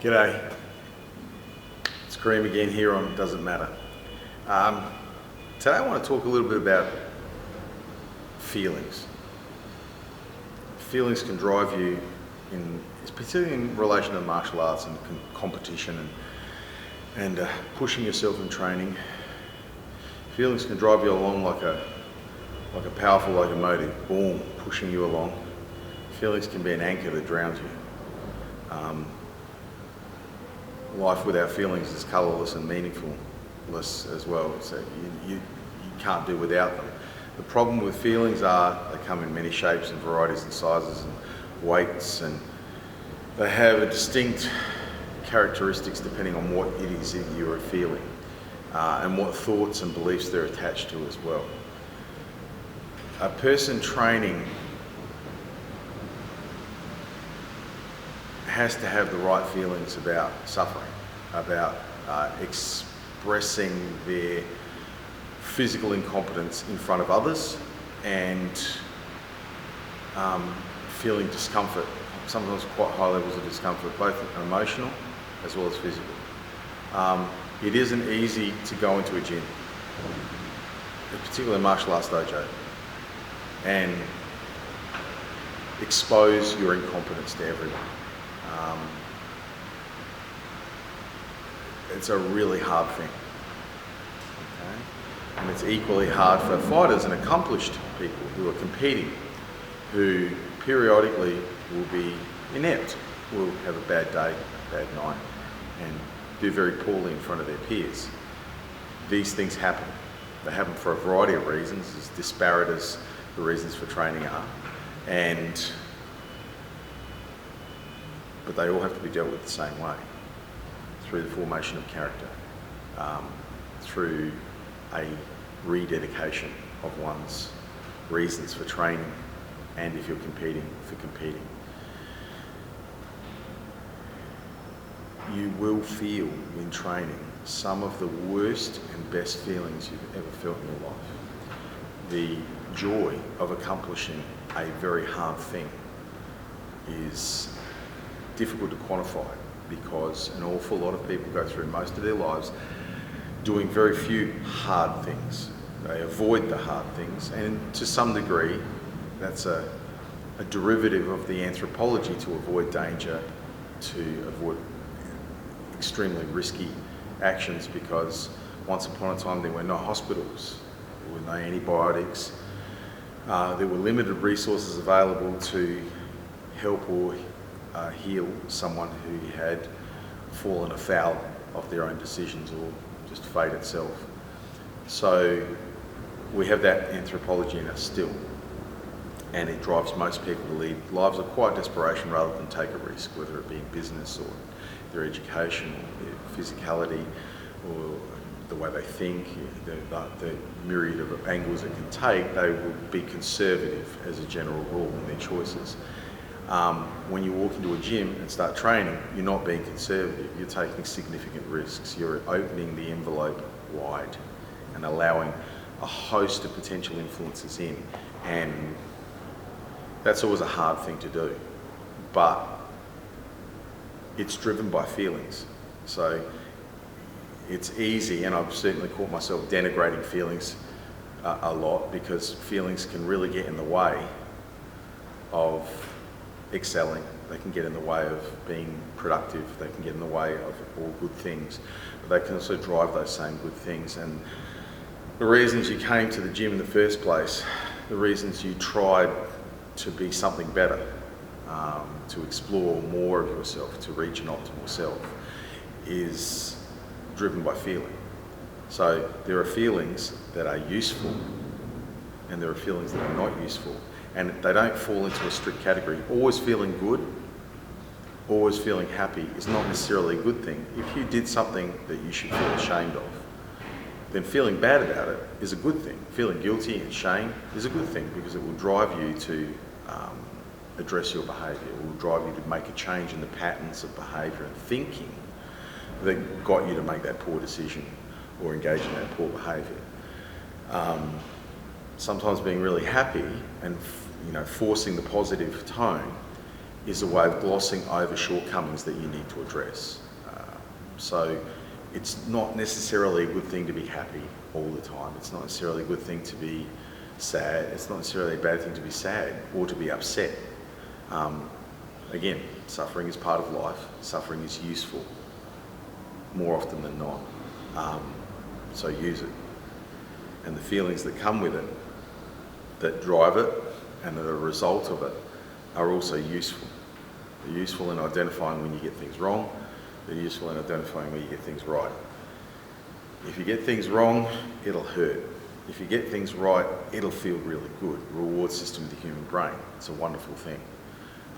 G'day, it's Graham again here on Doesn't Matter. Today I want to talk a little bit about feelings. Feelings can drive you, particularly in relation to martial arts and competition and pushing yourself in training. Feelings can drive you along like a powerful locomotive, boom, pushing you along. Feelings can be an anchor that drowns you. Life without feelings is colourless and meaningless as well, so you can't do without them. The problem with feelings are they come in many shapes and varieties and sizes and weights, and they have a distinct characteristics depending on what it is that you are feeling and what thoughts and beliefs they're attached to as well. A person training has to have the right feelings about suffering, about expressing their physical incompetence in front of others, and feeling discomfort, sometimes quite high levels of discomfort, both emotional as well as physical. It isn't easy to go into a gym, particularly a martial arts dojo, and expose your incompetence to everyone. It's a really hard thing, okay? And it's equally hard for fighters and accomplished people who are competing, who periodically will be inept, will have a bad day, bad night, and do very poorly in front of their peers. These things happen. They happen for a variety of reasons, as disparate as the reasons for training are, but they all have to be dealt with the same way, through the formation of character, through a rededication of one's reasons for training, and if you're competing, for competing. You will feel in training some of the worst and best feelings you've ever felt in your life. The joy of accomplishing a very hard thing is difficult to quantify, because an awful lot of people go through most of their lives doing very few hard things. They avoid the hard things, and to some degree that's a derivative of the anthropology to avoid danger, to avoid extremely risky actions, because once upon a time there were no hospitals, there were no antibiotics, there were limited resources available to help or heal someone who had fallen afoul of their own decisions or just fate itself. So we have that anthropology in us still, and it drives most people to lead lives of quiet desperation rather than take a risk, whether it be in business or their education or their physicality or the way they think, the myriad of angles it can take. They will be conservative as a general rule in their choices. When you walk into a gym and start training, you're not being conservative, you're taking significant risks. You're opening the envelope wide and allowing a host of potential influences in, and that's always a hard thing to do, but it's driven by feelings. So it's easy, and I've certainly caught myself denigrating feelings a lot, because feelings can really get in the way of excelling. They can get in the way of being productive. They can get in the way of all good things, but they can also drive those same good things. And the reasons you came to the gym in the first place, the reasons you tried to be something better, to explore more of yourself, to reach an optimal self, is driven by feeling. So there are feelings that are useful and there are feelings that are not useful, and they don't fall into a strict category. Always feeling good, always feeling happy is not necessarily a good thing. If you did something that you should feel ashamed of, then feeling bad about it is a good thing. Feeling guilty and shame is a good thing, because it will drive you to address your behaviour. It will drive you to make a change in the patterns of behaviour and thinking that got you to make that poor decision or engage in that poor behaviour. Sometimes being really happy and forcing the positive tone is a way of glossing over shortcomings that you need to address. So it's not necessarily a good thing to be happy all the time. It's not necessarily a good thing to be sad. It's not necessarily a bad thing to be sad or to be upset. Again, suffering is part of life. Suffering is useful more often than not. So use it. And the feelings that come with it, that drive it, and that are a result of it, are also useful. They're useful in identifying when you get things wrong. They're useful in identifying when you get things right. If you get things wrong, it'll hurt. If you get things right, it'll feel really good. Reward system of the human brain. It's a wonderful thing.